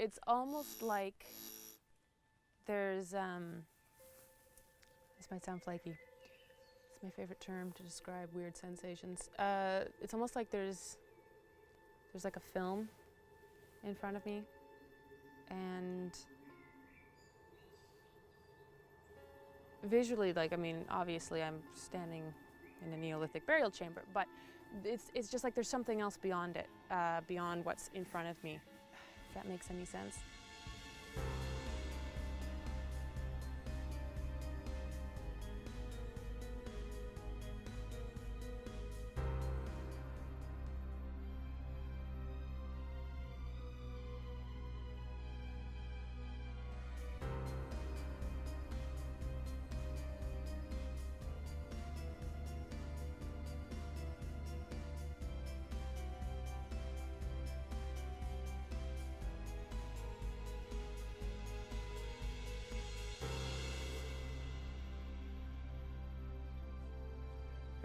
it's almost like there's, this might sound flaky. It's my favorite term to describe weird sensations. It's almost like there's like a film in front of me, and visually, like, I mean, obviously I'm standing in a Neolithic burial chamber, but it's just like there's something else beyond it, beyond what's in front of me, if that makes any sense.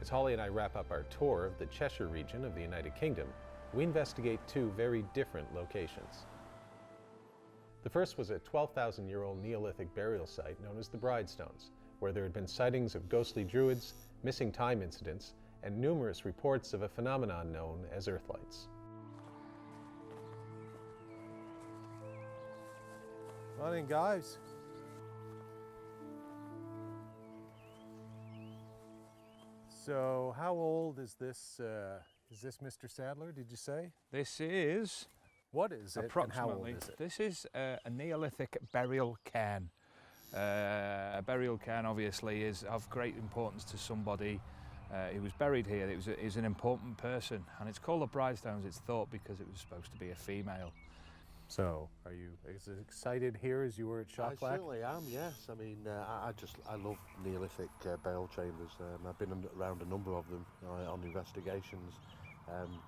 As Holly and I wrap up our tour of the Cheshire region of the United Kingdom, we investigate two very different locations. The first was a 12,000-year-old Neolithic burial site known as the Bridestones, where there had been sightings of ghostly druids, missing time incidents, and numerous reports of a phenomenon known as earthlights. Morning, guys. So, how old is this Mr. Sadler, did you say? This is... What is it, approximately, and how old is it? This is a Neolithic burial cairn. A burial cairn, obviously, is of great importance to somebody who was buried here. It was an important person, and it's called the Bridestones, it's thought, because it was supposed to be a female. So, are you as excited here as you were at Shock Black? I certainly am, yes. I mean, I love Neolithic burial chambers. I've been around a number of them on investigations.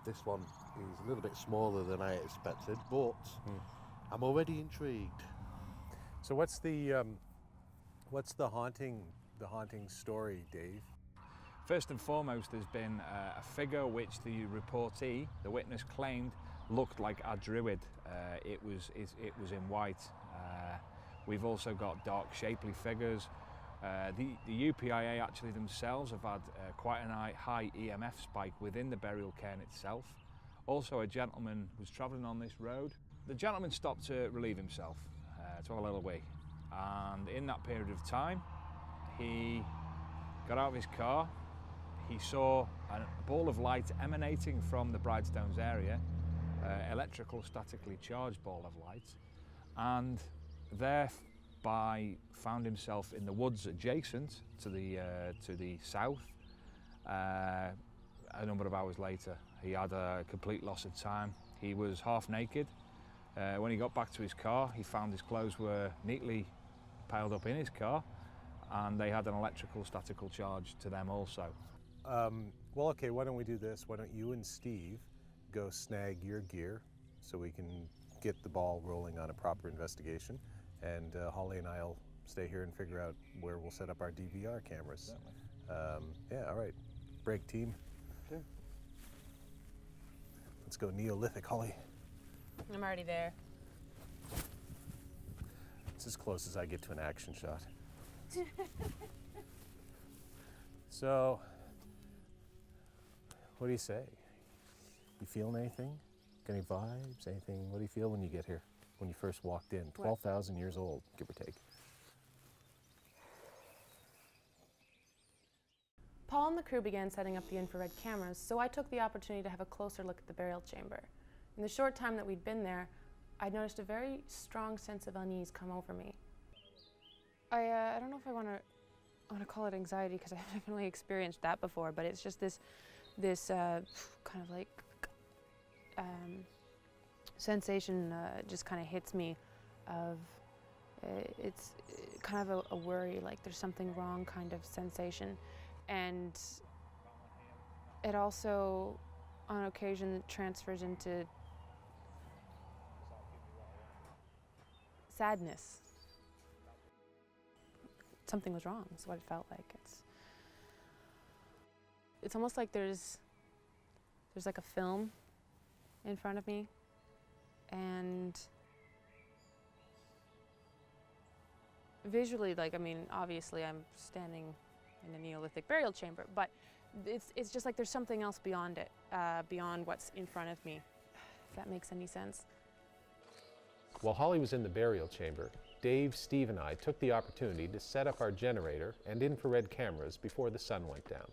This one is a little bit smaller than I expected, but I'm already intrigued. So, what's the haunting story, Dave? First and foremost, there's been a figure which the reportee, the witness, claimed looked like a druid. It was in white. We've also got dark, shapely figures. The UPIA actually themselves have had quite a high EMF spike within the burial cairn itself. Also, a gentleman was travelling on this road. The gentleman stopped to relieve himself, to have a little wee. And in that period of time, he got out of his car. He saw a ball of light emanating from the Bridestones area, electrical, statically charged ball of light, and thereby found himself in the woods adjacent to the south. A number of hours later, he had a complete loss of time. He was half naked. When he got back to his car, he found his clothes were neatly piled up in his car, and they had an electrical, statical charge to them also. Well, okay, why don't we do this? Why don't you and Steve go snag your gear so we can get the ball rolling on a proper investigation, and Holly and I'll stay here and figure out where we'll set up our DVR cameras. Yeah, all right. Break, team. Sure. Let's go Neolithic, Holly. I'm already there. It's as close as I get to an action shot. So, what do you say? You feeling anything? Got any vibes? Anything? What do you feel when you get here? When you first walked in? 12,000 years old, give or take. Paul and the crew began setting up the infrared cameras, so I took the opportunity to have a closer look at the burial chamber. In the short time that we'd been there, I'd noticed a very strong sense of unease come over me. I don't know if I want to call it anxiety, because I've definitely experienced that before, but it's just this kind of like sensation just kind of hits me of it's kind of a worry, like there's something wrong kind of sensation. And it also, on occasion, transfers into sadness. Something was wrong, is what it felt like. It's almost like there's like a film in front of me, and visually, like, I mean, obviously I'm standing in a Neolithic burial chamber, but it's just like there's something else beyond it, beyond what's in front of me, if that makes any sense. While Holly was in the burial chamber, Dave, Steve, and I took the opportunity to set up our generator and infrared cameras before the sun went down.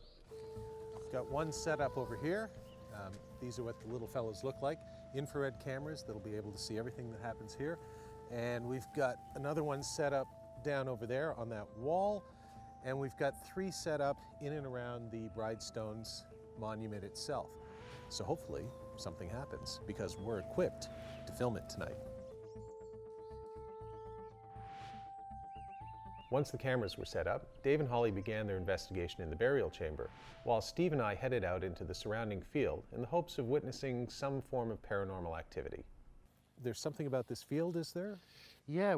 Got one set up over here. These are what the little fellows look like. Infrared cameras that'll be able to see everything that happens here. And we've got another one set up down over there on that wall. And we've got 3 set up in and around the Bridestones monument itself. So hopefully something happens, because we're equipped to film it tonight. Once the cameras were set up, Dave and Holly began their investigation in the burial chamber, while Steve and I headed out into the surrounding field in the hopes of witnessing some form of paranormal activity. There's something about this field, is there? Yeah,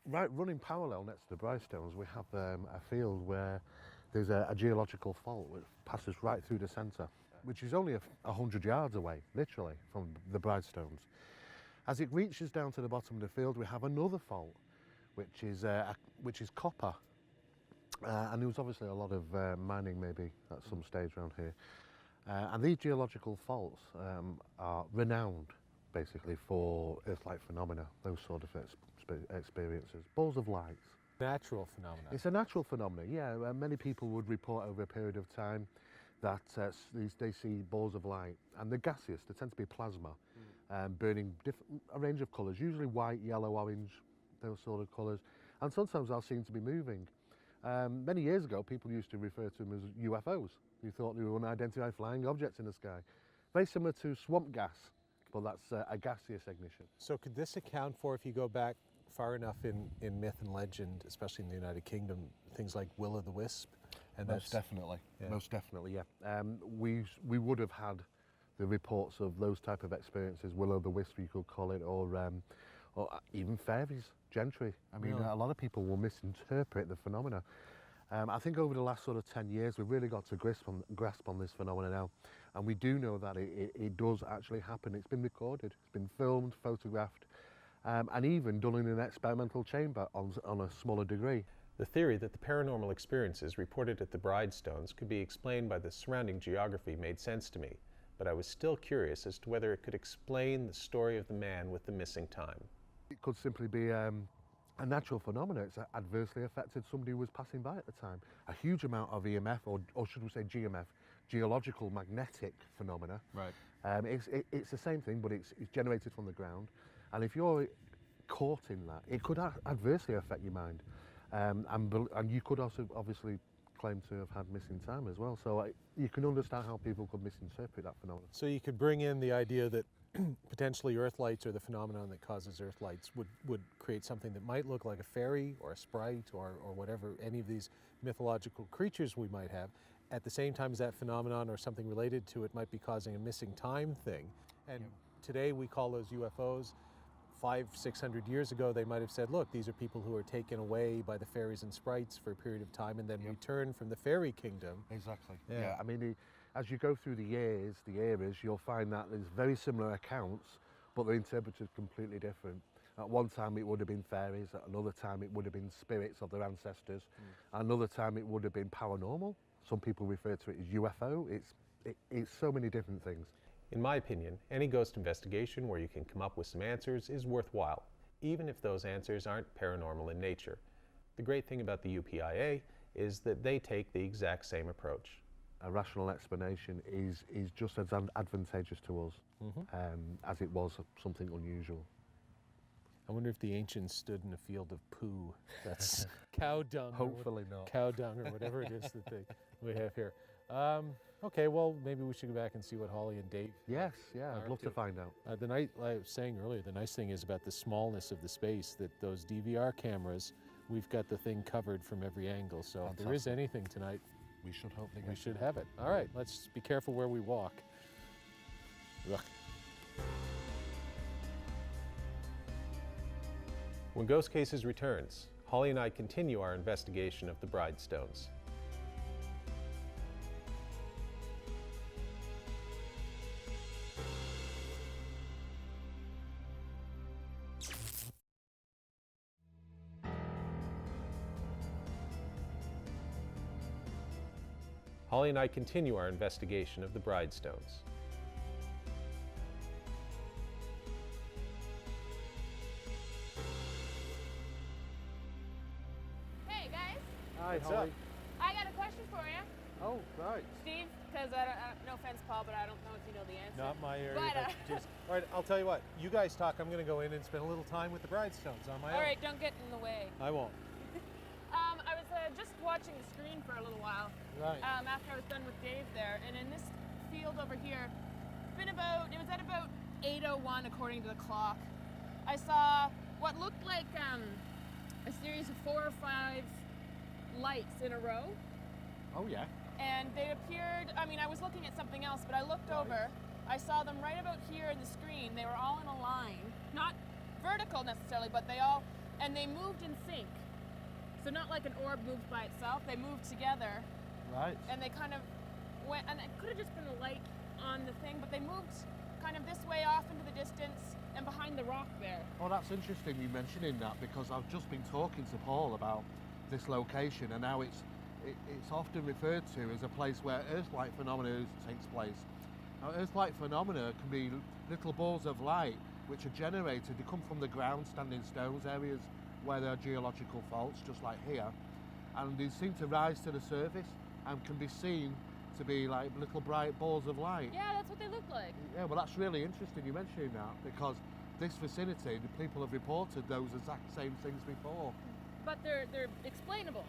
right running parallel next to the Bridestones, we have a field where there's a geological fault which passes right through the centre, which is only 100 yards away, literally, from the Bridestones. As it reaches down to the bottom of the field, we have another fault, which is copper, and there was obviously a lot of mining maybe at some stage around here. And these geological faults are renowned basically for Earth-like phenomena, those sort of experiences. Balls of light. Natural phenomena. It's a natural phenomenon, yeah. Many people would report over a period of time that they see balls of light, and they're gaseous. They tend to be plasma, burning a range of colours, usually white, yellow, orange, those sort of colours, and sometimes they'll seem to be moving. Many years ago, people used to refer to them as UFOs. You thought they were unidentified flying objects in the sky. Very similar to swamp gas, but that's a gaseous ignition. So could this account for, if you go back far enough in myth and legend, especially in the United Kingdom, things like Will-o'-the-Wisp? And Most definitely, yeah. Most definitely, yeah. We would have had the reports of those type of experiences, Will-o'-the-Wisp you could call it, or even fairies, gentry. I mean, Really? a lot of people will misinterpret the phenomena. I think over the last sort of 10 years, we've really got to grasp on this phenomena now. And we do know that it does actually happen. It's been recorded, it's been filmed, photographed, and even done in an experimental chamber on a smaller degree. The theory that the paranormal experiences reported at the Bridestones could be explained by the surrounding geography made sense to me, but I was still curious as to whether it could explain the story of the man with the missing time. It could simply be a natural phenomenon. It's adversely affected somebody who was passing by at the time. A huge amount of EMF, or should we say GMF, geological magnetic phenomena. Right. It's the same thing, but it's generated from the ground. And if you're caught in that, it could adversely affect your mind. And you could also obviously claim to have had missing time as well. So you can understand how people could misinterpret that phenomenon. So you could bring in the idea that potentially earth lights, or the phenomenon that causes earth lights, would create something that might look like a fairy or a sprite or whatever, any of these mythological creatures we might have. At the same time as that phenomenon or something related to it might be causing a missing time thing. And today we call those UFOs. 500-600 years ago, they might have said, look, these are people who are taken away by the fairies and sprites for a period of time and then return from the fairy kingdom. Exactly. Yeah. Yeah. I mean, as you go through the eras, you'll find that there's very similar accounts, but they're interpreted completely different. At one time it would have been fairies, at another time it would have been spirits of their ancestors, another time it would have been paranormal. Some people refer to it as UFO. It's so many different things. In my opinion, any ghost investigation where you can come up with some answers is worthwhile, even if those answers aren't paranormal in nature. The great thing about the UPIA is that they take the exact same approach. A rational explanation is just as advantageous to us as it was something unusual. I wonder if the ancients stood in a field of poo. That's cow dung. Hopefully not. Cow dung or whatever it is that we have here. Okay, well, maybe we should go back and see what Holly and Dave. Yes, yeah, I'd love to find out. Like I was saying earlier, the nice thing is about the smallness of the space, that those DVR cameras, we've got the thing covered from every angle. So if there is anything tonight, We should hope they we should have it. All right, let's be careful where we walk. Ugh. When Ghost Cases returns, Holly and I continue our investigation of the Bridestones. Holly and I continue our investigation of the Bridestones. Hey guys, Hi, What's Holly. up? I got a question for you. Oh, right. Steve, because no offense, Paul, but I don't know if you know the answer. Not my area, But, but just, all right, I'll tell you what, you guys talk, I'm gonna go in and spend a little time with the Bridestones on my own. All right, don't get in the way. I won't. I was just watching the screen for a little while Right. after I was done with Dave there, and in this field over here, it was at about 8:01 according to the clock. I saw what looked like a series of 4 or 5 lights in a row. Oh, yeah. And they appeared, I was looking at something else, but I looked over, I saw them right about here in the screen. They were all in a line, not vertical necessarily, but they moved in sync. So not like an orb moves by itself, they moved together, Right. and they kind of went, and it could have just been a light on the thing, but they moved kind of this way off into the distance and behind the rock there. Oh, that's interesting you mentioning that, because I've just been talking to Paul about this location, and now it's often referred to as a place where Earth-like phenomena takes place. Now, Earth-like phenomena can be little balls of light which are generated. They come from the ground, standing stones, areas where there are geological faults, just like here, and they seem to rise to the surface and can be seen to be like little bright balls of light. Yeah, that's what they look like. Yeah, well, that's really interesting you mentioning that, because this vicinity, the people have reported those exact same things before. But they're explainable.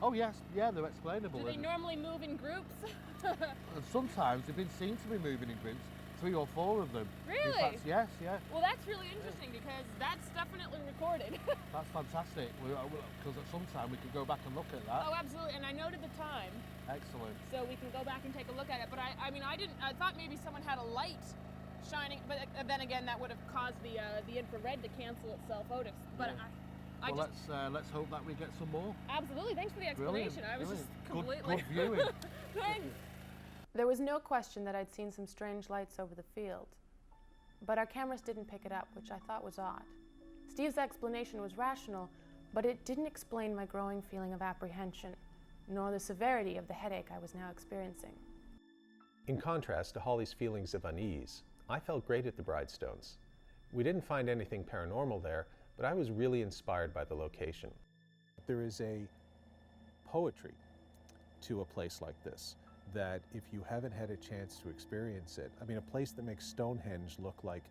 Oh yes, yeah, they're explainable. Do they normally move in groups? And sometimes they've been seen to be moving in groups, 3 or 4 of them. Really? In fact, yes, yeah, Well, that's really interesting because that's definitely recorded. that's fantastic. Because at some time we could go back and look at that. Oh, absolutely. And I noted the time, Excellent. so we can go back and take a look at it. But I thought maybe someone had a light shining, but then again, that would have caused the infrared to cancel itself out. But Yeah. I Well, just let's hope that we get some more. absolutely. Thanks for the Brilliant. explanation. I was Brilliant. just completely. Good viewing. Thanks. There was no question that I'd seen some strange lights over the field, but our cameras didn't pick it up, which I thought was odd. Steve's explanation was rational, but it didn't explain my growing feeling of apprehension, nor the severity of the headache I was now experiencing. In contrast to Holly's feelings of unease, I felt great at the Bridestones. We didn't find anything paranormal there, but I was really inspired by the location. There is a poetry to a place like this that if you haven't had a chance to experience it, a place that makes Stonehenge look like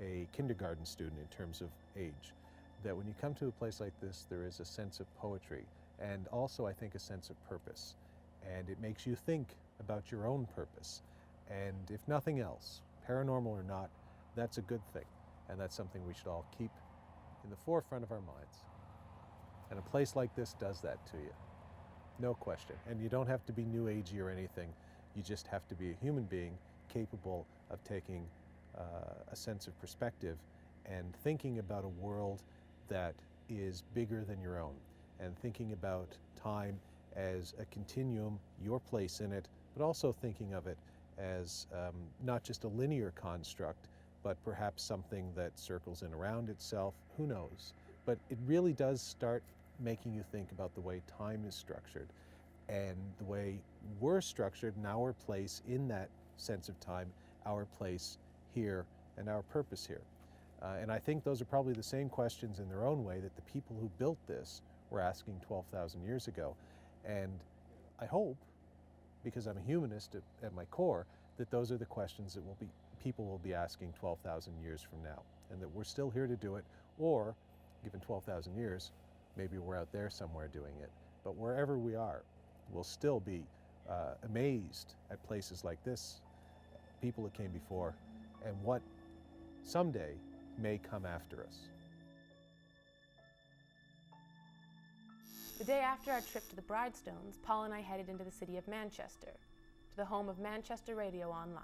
a kindergarten student in terms of age, that when you come to a place like this, there is a sense of poetry and also, I think, a sense of purpose. And it makes you think about your own purpose. And if nothing else, paranormal or not, that's a good thing. And that's something we should all keep in the forefront of our minds. And a place like this does that to you. No question. And you don't have to be new agey or anything. You just have to be a human being capable of taking a sense of perspective and thinking about a world that is bigger than your own, and thinking about time as a continuum, your place in it, but also thinking of it as not just a linear construct, but perhaps something that circles in around itself. Who knows? But it really does start making you think about the way time is structured and the way we're structured and our place in that sense of time, our place here and our purpose here. And I think those are probably the same questions in their own way that the people who built this were asking 12,000 years ago. And I hope, because I'm a humanist at my core, that those are the questions that people will be asking 12,000 years from now, and that we're still here to do it, or given 12,000 years, maybe we're out there somewhere doing it. But wherever we are, we'll still be amazed at places like this, people that came before, and what someday may come after us. The day after our trip to the Bridestones, Paul and I headed into the city of Manchester, to the home of Manchester Radio Online.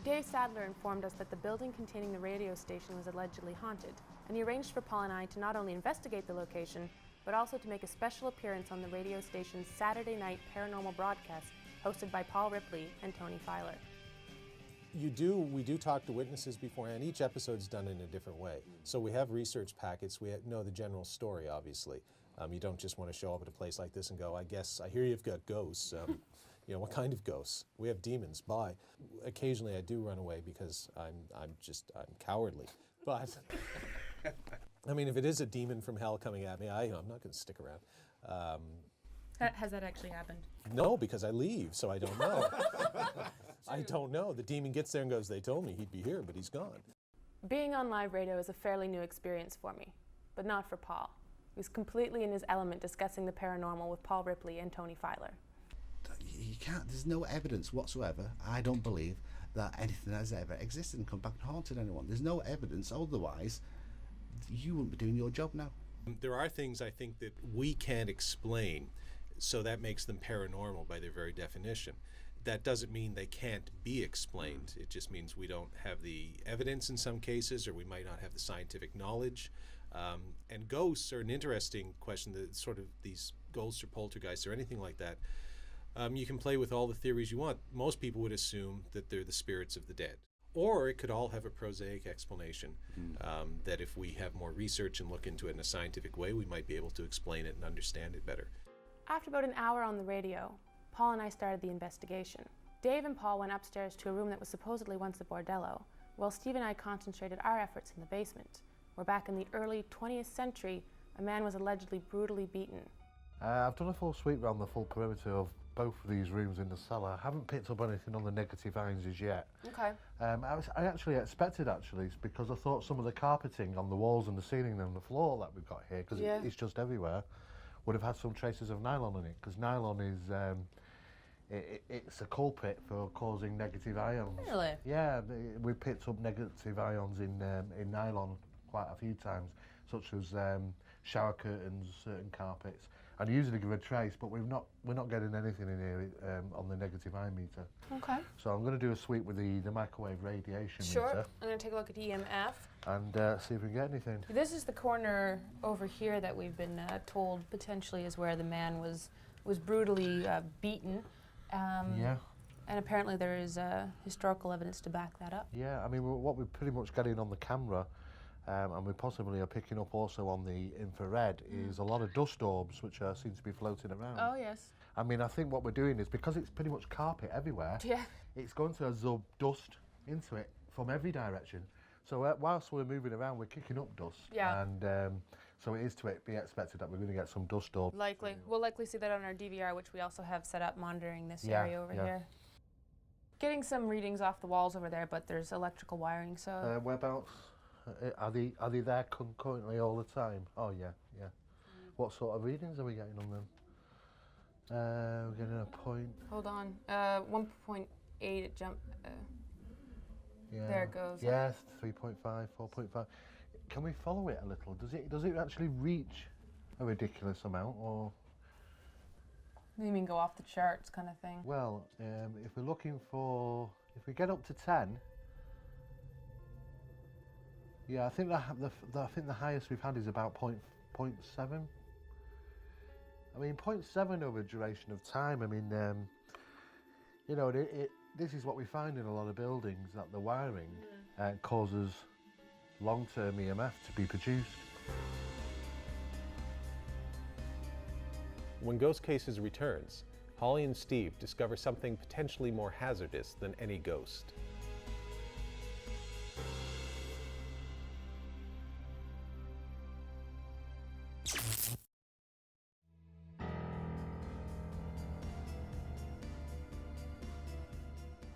Dave Sadler informed us that the building containing the radio station was allegedly haunted, and he arranged for Paul and I to not only investigate the location, but also to make a special appearance on the radio station's Saturday night paranormal broadcast hosted by Paul Ripley and Tony Filer. We do talk to witnesses beforehand. Each episode's done in a different way. So we have research packets. We know the general story, obviously. You don't just want to show up at a place like this and go, I hear you've got ghosts. You know, what kind of ghosts? We have demons. Bye. Occasionally I do run away because I'm cowardly. But I mean, if it is a demon from hell coming at me, I'm not going to stick around. Has that actually happened? No, because I leave, so I don't know. I don't know. The demon gets there and goes, they told me he'd be here, but he's gone. Being on live radio is a fairly new experience for me, but not for Paul. He was completely in his element discussing the paranormal with Paul Ripley and Tony Filer. You can't, there's no evidence whatsoever, I don't believe, that anything has ever existed and come back and haunted anyone. There's no evidence, otherwise you wouldn't be doing your job now. There are things I think that we can't explain, so that makes them paranormal by their very definition. That doesn't mean they can't be explained. It just means we don't have the evidence in some cases, or we might not have the scientific knowledge. And ghosts are an interesting question, that sort of these ghosts or poltergeists or anything like that. You can play with all the theories you want. Most people would assume that they're the spirits of the dead. Or it could all have a prosaic explanation, that if we have more research and look into it in a scientific way, we might be able to explain it and understand it better. After about an hour on the radio, Paul and I started the investigation. Dave and Paul went upstairs to a room that was supposedly once a bordello, while Steve and I concentrated our efforts in the basement, where back in the early 20th century, a man was allegedly brutally beaten. I've done a full sweep around the full perimeter of both of these rooms in the cellar. I haven't picked up anything on the negative ions as yet. Okay. I actually expected, because I thought some of the carpeting on the walls and the ceiling and the floor that we've got here, because it's just everywhere, would have had some traces of nylon in it, because nylon is it's a culprit for causing negative ions. Really? Yeah, we picked up negative ions in nylon quite a few times, such as shower curtains, certain carpets. And usually give a trace, but we're not getting anything in here on the negative ion meter. Okay. So I'm going to do a sweep with the microwave radiation meter. I'm going to take a look at EMF. And see if we can get anything. This is the corner over here that we've been told potentially is where the man was brutally beaten. Yeah. And apparently there is historical evidence to back that up. Yeah, I mean, what we're pretty much getting on the camera, and we possibly are picking up also on the infrared, is a lot of dust orbs which seem to be floating around. Oh, yes. I mean, I think what we're doing is, because it's pretty much carpet everywhere, it's going to absorb dust into it from every direction. So whilst we're moving around, we're kicking up dust. Yeah. And so it is to be expected that we're going to get some dust orbs. Likely. We'll likely see that on our DVR, which we also have set up monitoring this area over here. Getting some readings off the walls over there, but there's electrical wiring, so... Whereabouts? Are they there concurrently all the time? Oh, yeah. What sort of readings are we getting on them? We're getting a point. Hold on. 1.8 it jumped. There it goes. Yes, 3.5, 4.5. Can we follow it a little? Does it actually reach a ridiculous amount, or? You mean go off the charts kind of thing? Well, if we're looking for, if we get up to 10, yeah, I think the highest we've had is about 0.7. I mean, 0.7 over a duration of time. I mean, you know, this is what we find in a lot of buildings, that the wiring causes long-term EMF to be produced. When Ghost Cases returns, Holly and Steve discover something potentially more hazardous than any ghost.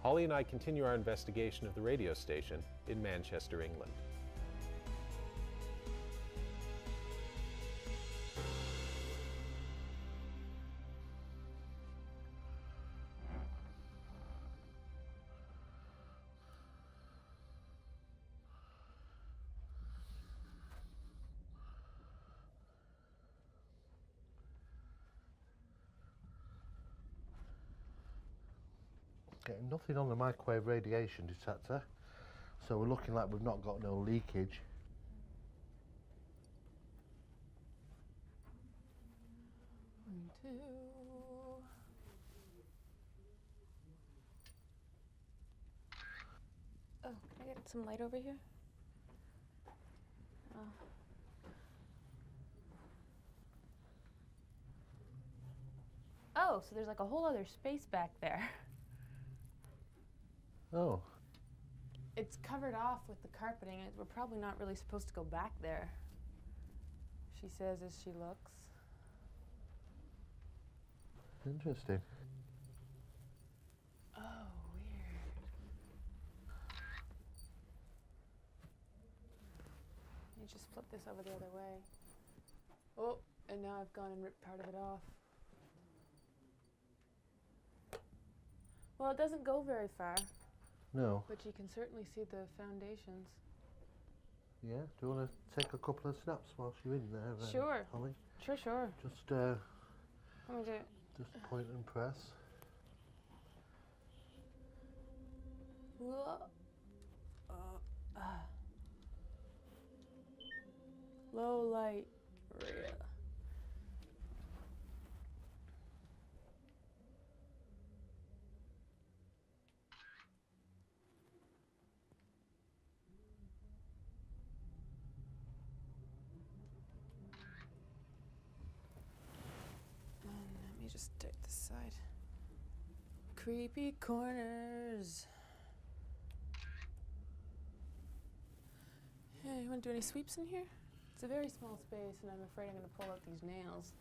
Holly and I continue our investigation of the radio station in Manchester, England. Getting nothing on the microwave radiation detector, so we're looking like we've not got no leakage. One, two. Oh, can I get some light over here? Oh, Oh, so there's like a whole other space back there. Oh. It's covered off with the carpeting. We're probably not really supposed to go back there, she says as she looks. Interesting. Oh, weird. Let me just flip this over the other way. Oh, and now I've gone and ripped part of it off. Well, it doesn't go very far, No. but you can certainly see the foundations. Yeah. Do you want to take a couple of snaps whilst you're in there? Sure. Holly? Sure. Just Let me do it. just point and press. Low light real. Let me just take this side. Creepy corners. Yeah, you want to do any sweeps in here? It's a very small space, and I'm afraid I'm going to pull out these nails.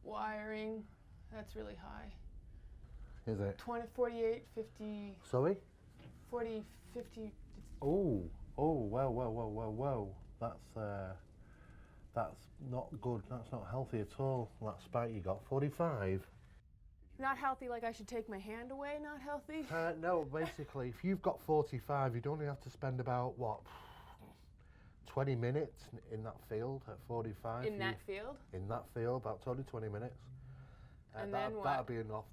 Wiring, that's really high. Is it? 20, 48, 50, Sorry? 40, 50. Oh, whoa. That's not good. That's not healthy at all. That spike you got, 45. Not healthy, like I should take my hand away, not healthy? No, basically, if you've got 45, you'd only have to spend about, 20 minutes in that field at 45. In that field? In that field, about 20 minutes. And then what? That'd be enough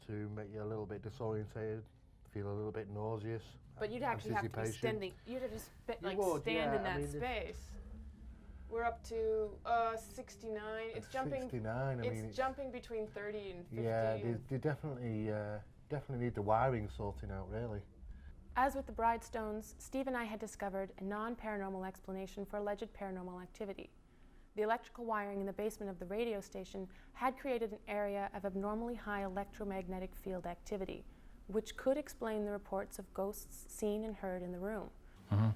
to make you a little bit disorientated, feel a little bit nauseous. But you'd actually have to be anticipation. standing. You'd have to stand yeah, in that I mean, space. We're up to 69. It's jumping. 69. It's jumping between 30 and 50. Yeah, they definitely need the wiring sorting out, really. As with the Bridestones, Steve and I had discovered a non-paranormal explanation for alleged paranormal activity. The electrical wiring in the basement of the radio station had created an area of abnormally high electromagnetic field activity, which could explain the reports of ghosts seen and heard in the room. Mm-hmm.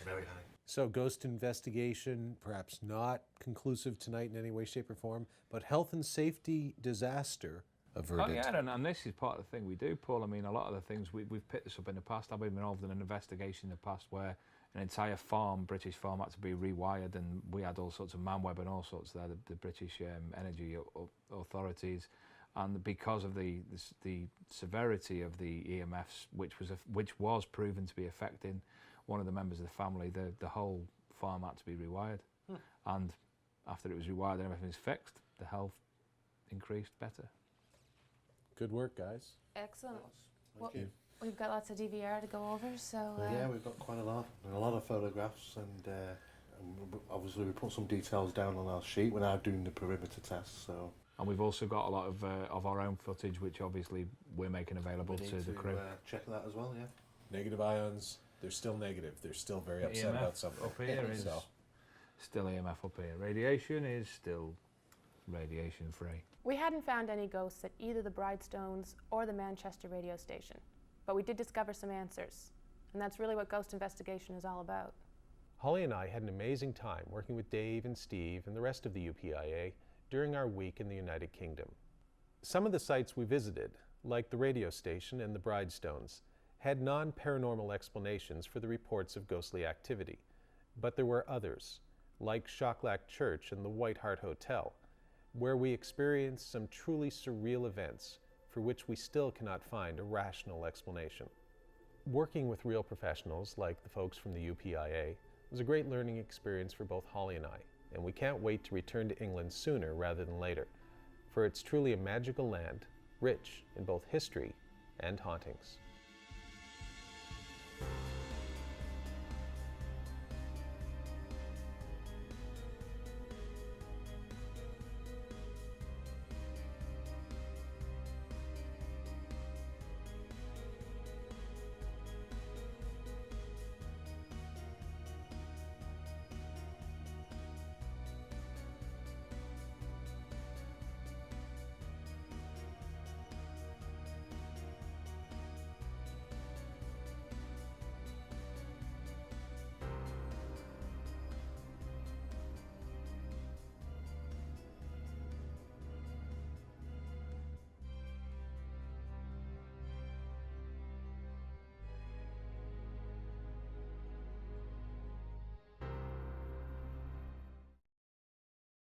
Very high. So ghost investigation, perhaps not conclusive tonight in any way, shape, or form, but health and safety disaster averted. Oh yeah, and this is part of the thing we do, Paul. I mean, a lot of the things, we've picked this up in the past. I've been involved in an investigation in the past where an entire farm, British farm, had to be rewired, and we had all sorts of manweb and all sorts there, the British energy authorities. And because of the severity of the EMFs, which was proven to be affecting one of the members of the family, the whole farm had to be rewired. And after it was rewired and everything's fixed, the health increased better. Good work, guys. Excellent. Thank you. We've got lots of DVR to go over, so... Yeah, we've got quite a lot of photographs, and obviously we put some details down on our sheet. We're now doing the perimeter test, so... And we've also got a lot of our own footage, which obviously we're making available to the crew. Check that as well, yeah. Negative ions, they're still negative. They're still very upset about something. Up here is still EMF up here. Radiation is still radiation free. We hadn't found any ghosts at either the Bridestones or the Manchester radio station, but we did discover some answers, and that's really what ghost investigation is all about. Holly and I had an amazing time working with Dave and Steve and the rest of the UPIA during our week in the United Kingdom. Some of the sites we visited, like the radio station and the Bridestones, had non-paranormal explanations for the reports of ghostly activity, but there were others, like Schochlack Church and the White Hart Hotel, where we experienced some truly surreal events for which we still cannot find a rational explanation. Working with real professionals like the folks from the UPIA was a great learning experience for both Holly and I, and we can't wait to return to England sooner rather than later, for it's truly a magical land, rich in both history and hauntings.